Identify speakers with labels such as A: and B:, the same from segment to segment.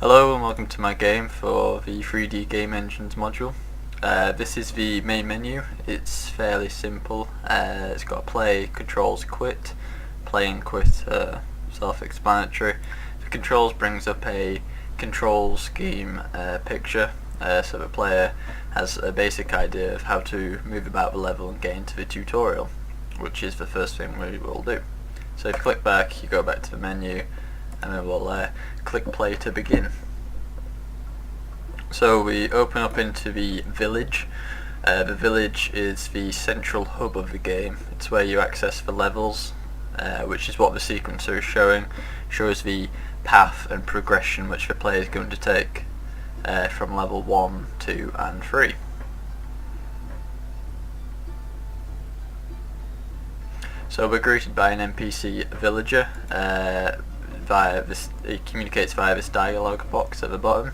A: Hello and welcome to my game for the 3D Game Engines module. This is the main menu. It's fairly simple. It's got play, controls, quit. Play and quit self-explanatory. The controls brings up a control scheme picture, so the player has a basic idea of how to move about the level and get into the tutorial, which is the first thing we will do. So if you click back, you go back to the menu, and then we'll click play to begin. So we open up into the village. The village is the central hub of the game. It's where you access the levels, which is what the sequencer is showing. Shows the path and progression which the player is going to take from level 1, 2 and 3. So we're greeted by an NPC villager. It communicates via this dialogue box at the bottom.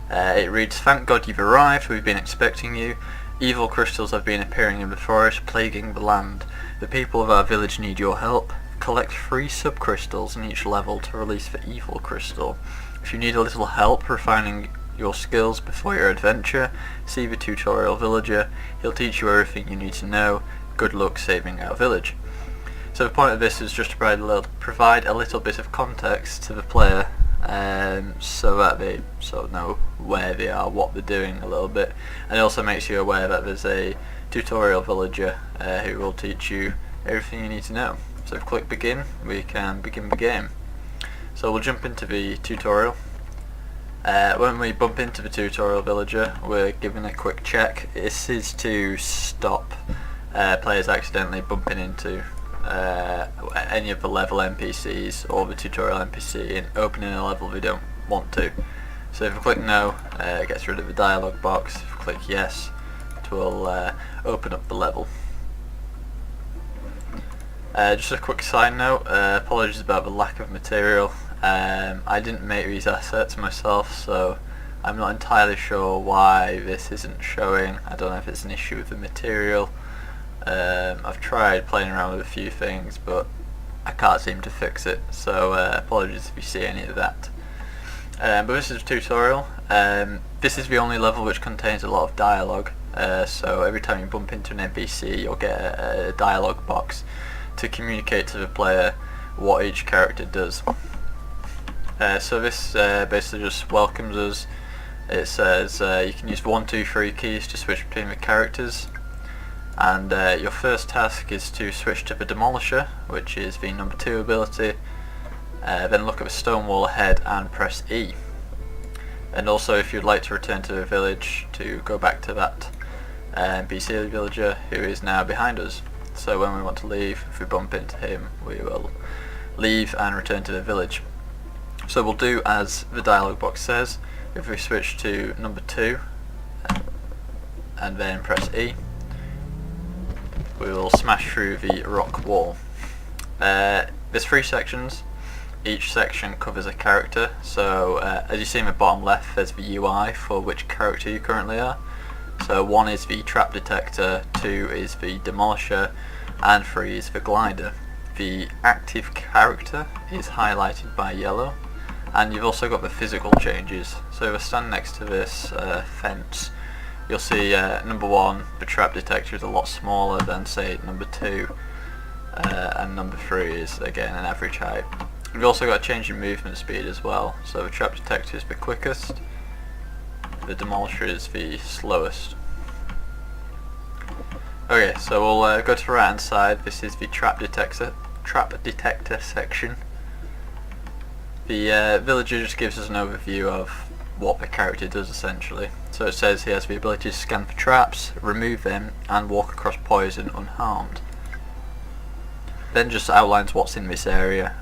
A: It reads, "Thank God you've arrived, we've been expecting you. Evil crystals have been appearing in the forest, plaguing the land. The people of our village need your help. Collect 3 subcrystals in each level to release the evil crystal. If you need a little help refining your skills before your adventure, see the tutorial villager. He'll teach you everything you need to know. Good luck saving our village." So the point of this is just to provide a little bit of context to the player, so that they sort of know where they are, what they're doing a little bit, and it also makes you aware that there's a tutorial villager who will teach you everything you need to know. So if we click begin, we can begin the game. So we'll jump into the tutorial. When we bump into the tutorial villager, we're given a quick check. This is to stop players accidentally bumping into any of the level NPCs or the tutorial NPC and opening a level they don't want to. So if we click no, it gets rid of the dialog box. If we click yes, it will open up the level. Just a quick side note, apologies about the lack of material. I didn't make these assets myself, so I'm not entirely sure why this isn't showing. I don't know if it's an issue with the material. I've tried playing around with a few things, but I can't seem to fix it, so apologies if you see any of that. But this is a tutorial. This is the only level which contains a lot of dialogue, so every time you bump into an NPC you'll get a dialogue box to communicate to the player what each character does. So this basically just welcomes us. It says you can use 1, 2, 3 keys to switch between the characters. And your first task is to switch to the Demolisher, which is the number 2 ability. Then look at the stone wall ahead and press E. And also, if you'd like to return to the village, to go back to that NPC villager who is now behind us. So when we want to leave, if we bump into him, we will leave and return to the village. So we'll do as the dialog box says. If we switch to number 2 and then press E, we will smash through the rock wall. There's 3 sections. Each section covers a character. So as you see in the bottom left, there's the UI for which character you currently are. So 1 is the trap detector, 2 is the demolisher, and 3 is the glider. The active character is highlighted by yellow, and you've also got the physical changes. So if I stand next to this fence, you'll see number 1, the trap detector is a lot smaller than say number 2, and number 3 is again an average height. We've also got a change in movement speed as well, so the trap detector is the quickest, the demolisher is the slowest. Okay, so we'll go to the right hand side. This is the trap detector section. The villager just gives us an overview of what the character does essentially. So it says he has the ability to scan for traps, remove them, and walk across poison unharmed. Then just outlines what's in this area.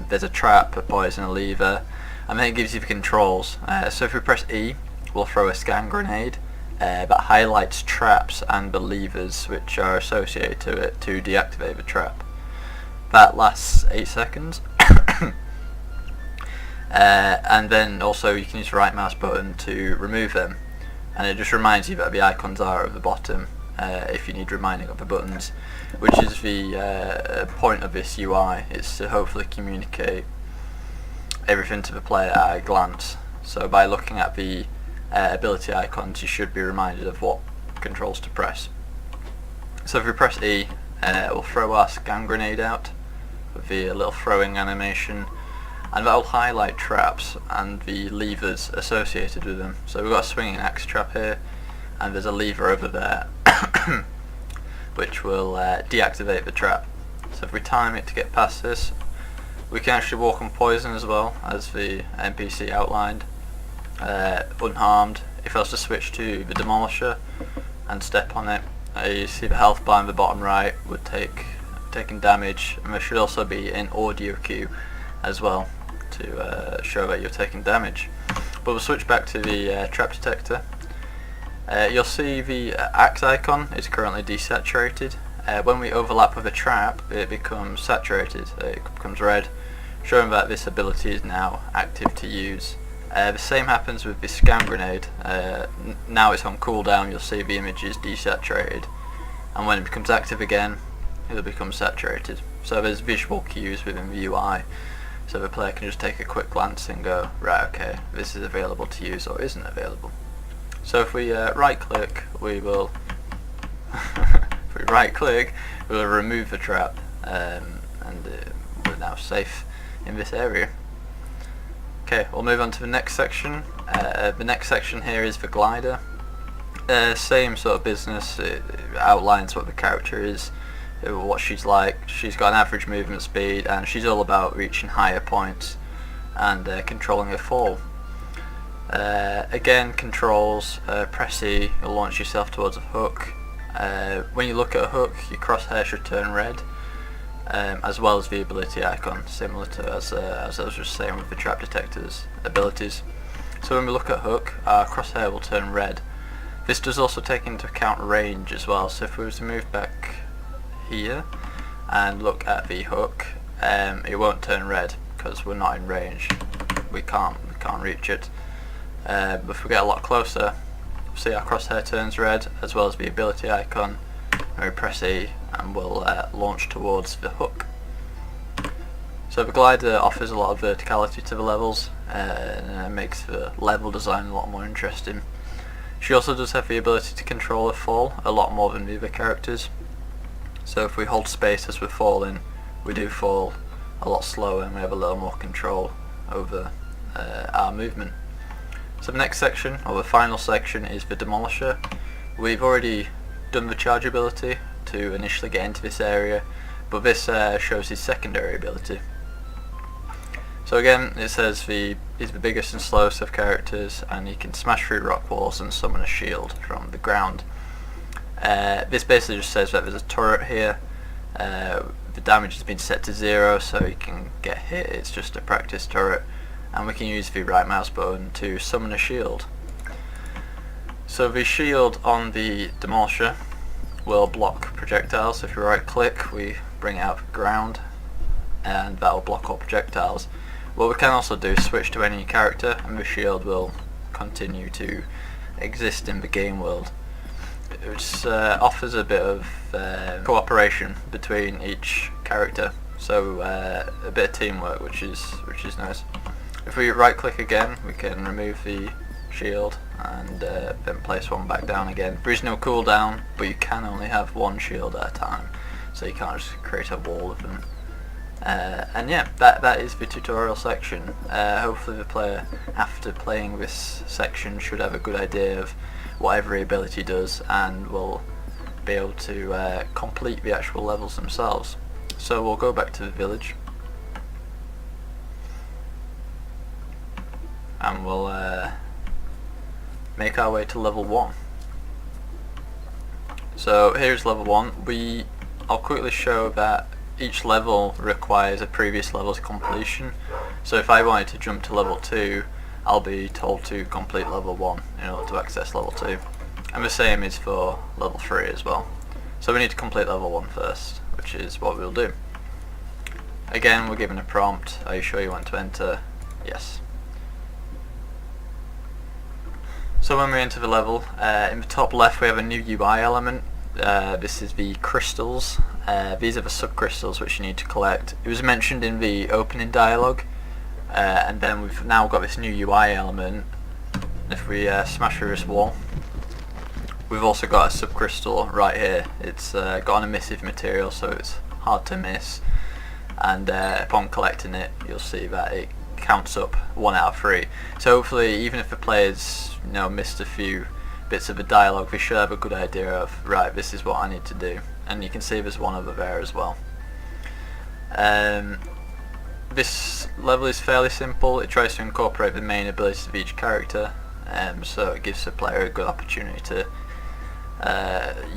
A: There's a trap, a poison, a lever, and then it gives you the controls. So if we press E, we'll throw a scan grenade that highlights traps and the levers which are associated to it to deactivate the trap. That lasts 8 seconds. And then also you can use the right mouse button to remove them, and it just reminds you that the icons are at the bottom if you need reminding of the buttons, which is the point of this UI. It's to hopefully communicate everything to the player at a glance. So by looking at the ability icons, you should be reminded of what controls to press. So if we press E, we'll throw our scan grenade out with the little throwing animation, and that will highlight traps and the levers associated with them. So we've got a swinging axe trap here, and there's a lever over there which will deactivate the trap. So if we time it to get past this, we can actually walk on poison as well, as the NPC outlined, unharmed. If I was to switch to the Demolisher and step on it, you see the health bar in the bottom right would taking damage, and there should also be an audio cue as well to show that you're taking damage. But we'll switch back to the trap detector. You'll see the axe icon is currently desaturated. When we overlap with a trap, it becomes saturated, it becomes red, showing that this ability is now active to use. The same happens with the scan grenade. Now it's on cooldown, you'll see the image is desaturated, and when it becomes active again, it'll become saturated. So there's visual cues within the UI, so the player can just take a quick glance and go, right, okay, this is available to use or isn't available. So if we right click, we will if we right click, we will remove the trap, and we're now safe in this area. Okay, we'll move on to the next section. The next section here is the glider. Same sort of business. It outlines what the character is, what she's like. She's got an average movement speed, and she's all about reaching higher points and controlling her fall. Again, controls, press E, you'll launch yourself towards a hook. When you look at a hook, your crosshair should turn red, as well as the ability icon, similar to as I was just saying with the trap detector's abilities. So when we look at hook, our crosshair will turn red. This does also take into account range as well, so if we were to move back here and look at the hook, it won't turn red because we're not in range. We can't reach it. But if we get a lot closer, see our crosshair turns red, as well as the ability icon, and we press E and we'll launch towards the hook. So the glider offers a lot of verticality to the levels, and it makes the level design a lot more interesting. She also does have the ability to control her fall a lot more than the other characters. So if we hold space as we're falling, we do fall a lot slower and we have a little more control over our movement. So the next section, or the final section, is the Demolisher. We've already done the charge ability to initially get into this area, but this shows his secondary ability. So again, it says he's the biggest and slowest of characters, and he can smash through rock walls and summon a shield from the ground. This basically just says that there's a turret here. The damage has been set to 0, so he can get hit. It's just a practice turret, and we can use the right mouse button to summon a shield. So the shield on the Demolisher will block projectiles. If you right click, we bring it out of the ground, and that will block all projectiles. What we can also do is switch to any character, and the shield will continue to exist in the game world, which offers a bit of cooperation between each character, so a bit of teamwork, which is nice. If we right click again, we can remove the shield and then place one back down again. There is no cooldown, but you can only have one shield at a time, so you can't just create a wall of them. And yeah, that is the tutorial section. Hopefully the player, after playing this section, should have a good idea of what every ability does, and will be able to complete the actual levels themselves. So we'll go back to the village, and we'll make our way to level 1. So here's level 1. I'll quickly show that each level requires a previous level's completion. So if I wanted to jump to level 2, I'll be told to complete level 1 in order to access level 2. And the same is for level 3 as well. So we need to complete level 1 first, which is what we'll do. Again, we're given a prompt. Are you sure you want to enter? Yes. So when we enter the level, in the top left we have a new UI element. This is the crystals. These are the subcrystals which you need to collect. It was mentioned in the opening dialogue, and then we've now got this new UI element. If we smash through this wall, we've also got a subcrystal right here. It's got an emissive material, so it's hard to miss, and upon collecting it you'll see that it counts up 1 out of 3. So hopefully, even if the players missed a few bits of the dialogue, they should have a good idea of, right, this is what I need to do. And you can see there's one over there as well. This level is fairly simple. It tries to incorporate the main abilities of each character, so it gives the player a good opportunity to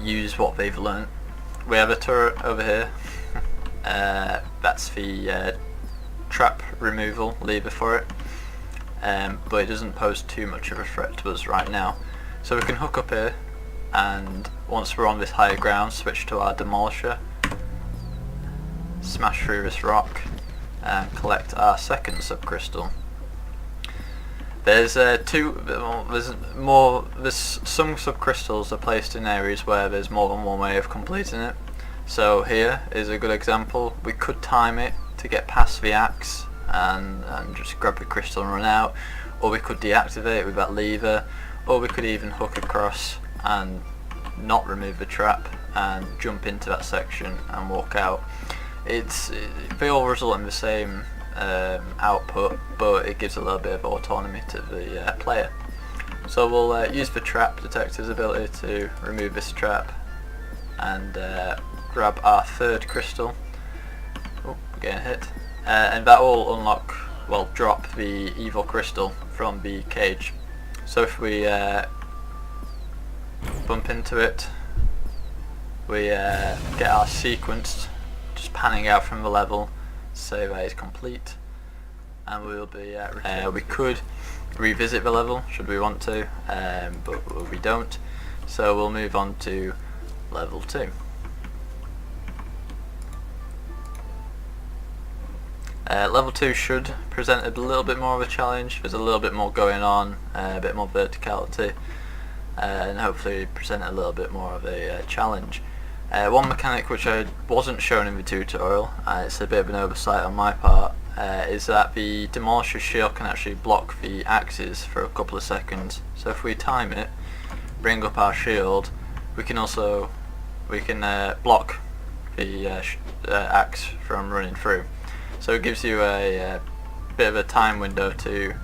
A: use what they've learnt. We have a turret over here. That's the trap removal lever for it, but it doesn't pose too much of a threat to us right now. So we can hook up here, and once we're on this higher ground, switch to our demolisher, smash through this rock, and collect our second subcrystal. There's some subcrystals are placed in areas where there's more than one way of completing it. So here is a good example. We could time it to get past the axe and just grab the crystal and run out, or we could deactivate it with that lever, or we could even hook across and not remove the trap and jump into that section and walk out. They all result in the same output, but it gives a little bit of autonomy to the player. So we'll use the trap detector's ability to remove this trap and grab our third crystal. Oh, we're getting hit. And that will drop the evil crystal from the cage. So if we bump into it, we get our sequence just panning out from the level, say that it's complete, and we'll be we could revisit the level should we want to, but we don't, so we'll move on to level 2. Level 2 should present a little bit more of a challenge. There's a little bit more going on, a bit more verticality, and hopefully present a little bit more of a challenge. One mechanic which I wasn't shown in the tutorial, it's a bit of an oversight on my part, is that the Demolisher shield can actually block the axes for a couple of seconds. So if we time it, bring up our shield, we can block the axe from running through. So it gives you a bit of a time window to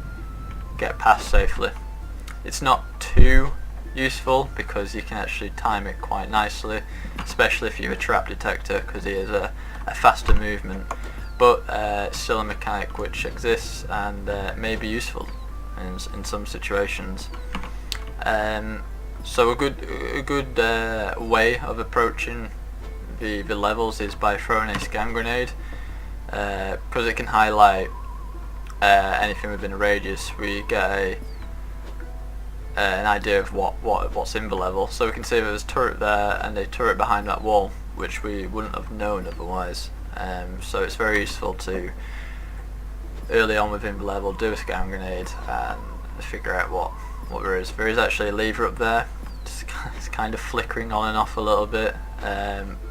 A: get past safely. It's not too useful because you can actually time it quite nicely, especially if you're a trap detector, because it is a faster movement, but it's still a mechanic which exists and may be useful in some situations. So a good way of approaching the levels is by throwing a scan grenade, because it can highlight anything within a radius. We get an idea of what's in the level, so we can see there's a turret there and a turret behind that wall, which we wouldn't have known otherwise. So it's very useful to early on within the level do a scan grenade and figure out what there is. There is actually a lever up there. It's kind of flickering on and off a little bit,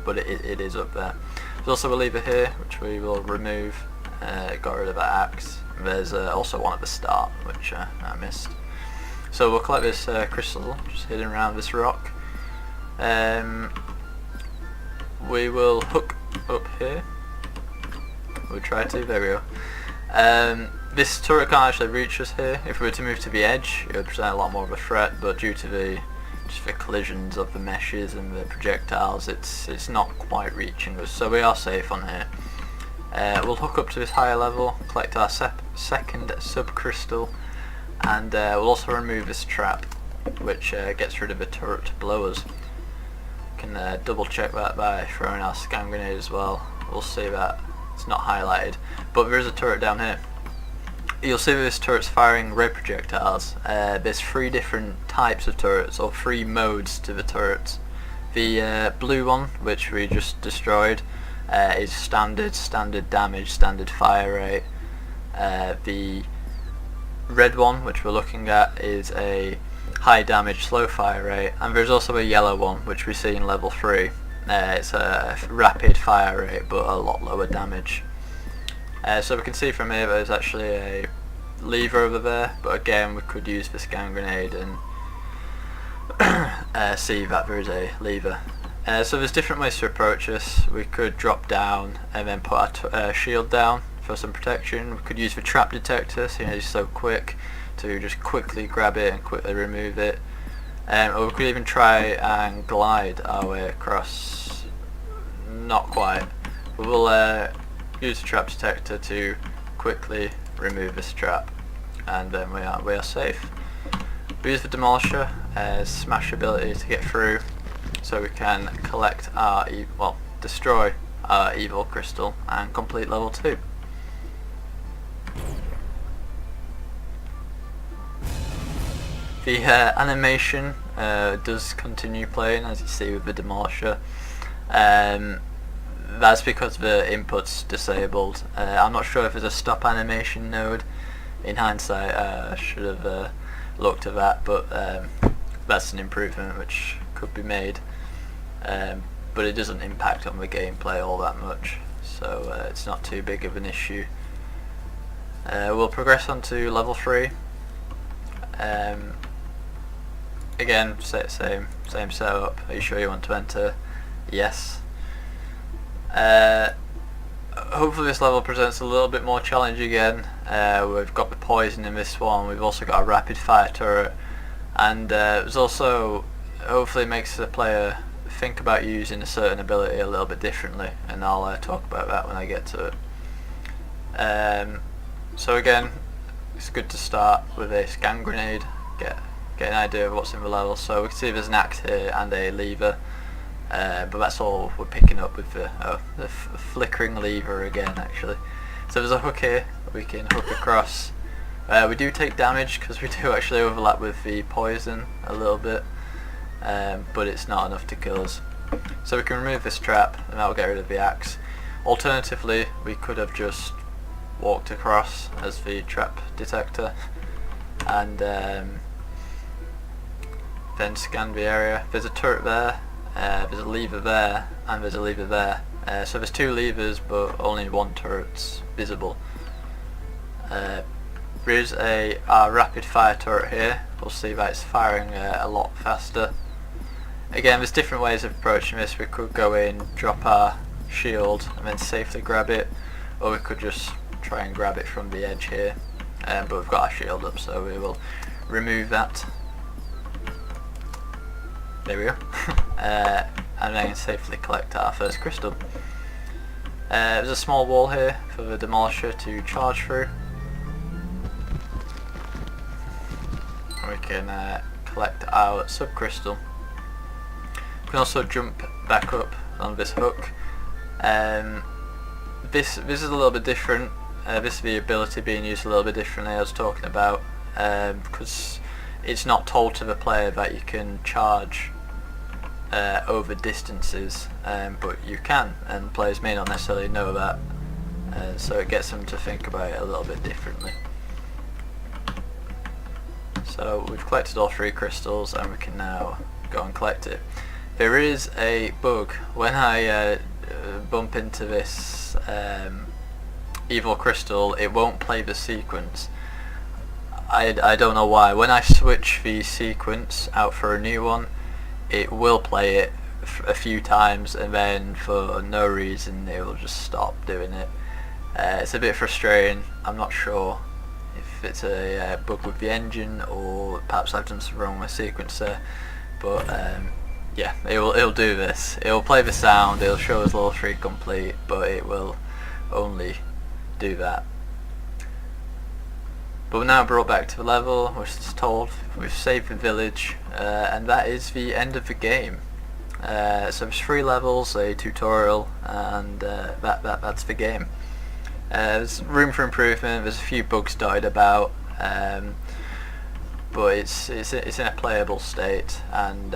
A: but it is up there. There's also a lever here which we will remove. Got rid of that axe. There's also one at the start which I missed. So we'll collect this crystal just hidden around this rock. We will hook up here. We'll try to, there we go. This turret can't actually reach us here. If we were to move to the edge, it would present a lot more of a threat, but due to the collisions of the meshes and the projectiles, it's not quite reaching us, so we are safe on here. We'll hook up to this higher level, collect our second subcrystal, and we'll also remove this trap, which gets rid of the turret below us. We can double check that by throwing our scan grenade as well. We'll see that it's not highlighted, but there is a turret down here. You'll see that this turret's firing red projectiles. There's 3 different types of turrets, or 3 modes to the turrets. The blue one, which we just destroyed, is standard damage, standard fire rate. The red one, which we're looking at, is a high damage, slow fire rate, and there's also a yellow one, which we see in level 3. It's a rapid fire rate, but a lot lower damage. So we can see from here there's actually a lever over there, but again we could use the scan grenade and see that there is a lever. So there's different ways to approach this. We could drop down and then put our shield down for some protection. We could use the trap detector, so it's so quick to just quickly grab it and quickly remove it. Or we could even try and glide our way across. Not quite. We will use the trap detector to quickly remove this trap, and then we are safe. We use the demolisher as smash ability to get through, so we can collect our destroy our evil crystal and complete level 2. The animation does continue playing, as you see with the demolisher. That's because the input's disabled. I'm not sure if there's a stop animation node. In hindsight, I should have looked at that, but that's an improvement which could be made. But it doesn't impact on the gameplay all that much, so it's not too big of an issue. We'll progress on to level 3. Again, same setup. Are you sure you want to enter? Yes. Hopefully this level presents a little bit more challenge again. We've got the poison in this one, we've also got a rapid fire turret, and it's also hopefully makes the player think about using a certain ability a little bit differently, and I'll talk about that when I get to it. So again, it's good to start with a scan grenade, get an idea of what's in the level. So we can see there's an axe here and a lever. But that's all we're picking up with the flickering lever again, actually. So there's a hook here, we can hook across. We do take damage because we do actually overlap with the poison a little bit, but it's not enough to kill us. So we can remove this trap and that will get rid of the axe. Alternatively, we could have just walked across as the trap detector and then scanned the area. There's a turret there. There's a lever there, and there's a lever there. So there's 2 levers, but only 1 turret's visible. There is a rapid fire turret here. We'll see that it's firing a lot faster. Again, there's different ways of approaching this. We could go in, drop our shield, and then safely grab it, or we could just try and grab it from the edge here. But we've got our shield up, so we will remove that. There we go. And then safely collect our first crystal. There's a small wall here for the demolisher to charge through. We can collect our sub-crystal. We can also jump back up on this hook. This is a little bit different. This is the ability being used a little bit differently I was talking about, because it's not told to the player that you can charge over distances, but you can, and players may not necessarily know that, so it gets them to think about it a little bit differently. So we've collected all 3 crystals and we can now go and collect it. There is a bug. When I bump into this evil crystal, it won't play the sequence. I don't know why. When I switch the sequence out for a new one, it will play it a few times, and then for no reason it will just stop doing it. It's a bit frustrating. I'm not sure if it's a bug with the engine, or perhaps I've done something wrong with the sequencer, but yeah, it'll do this. It'll play the sound, it'll show us level 3 complete, but it will only do that. But we're now brought back to the level, we're told we've saved the village, and that is the end of the game. So there's 3 levels, a tutorial, and that's the game. There's room for improvement, there's a few bugs dotted about, but it's in a playable state, and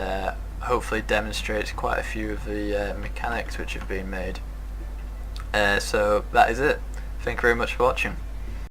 A: hopefully demonstrates quite a few of the mechanics which have been made. So that is it. Thank you very much for watching.